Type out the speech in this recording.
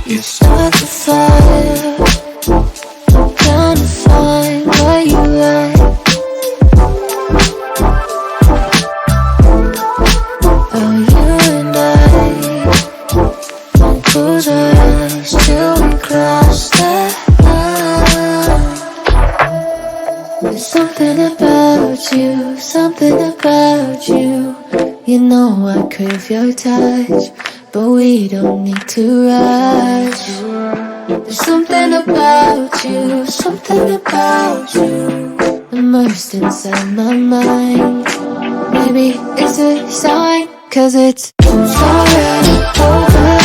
You start the fire, trying to find what you like. Oh, you and I won't close our eyes till we cross that line. There's something about you, something about you. You know I crave your touch, but we don't need to rush. There's something about you, something about you, immersed inside my mind. Maybe it's a sign, 'cause it's already over.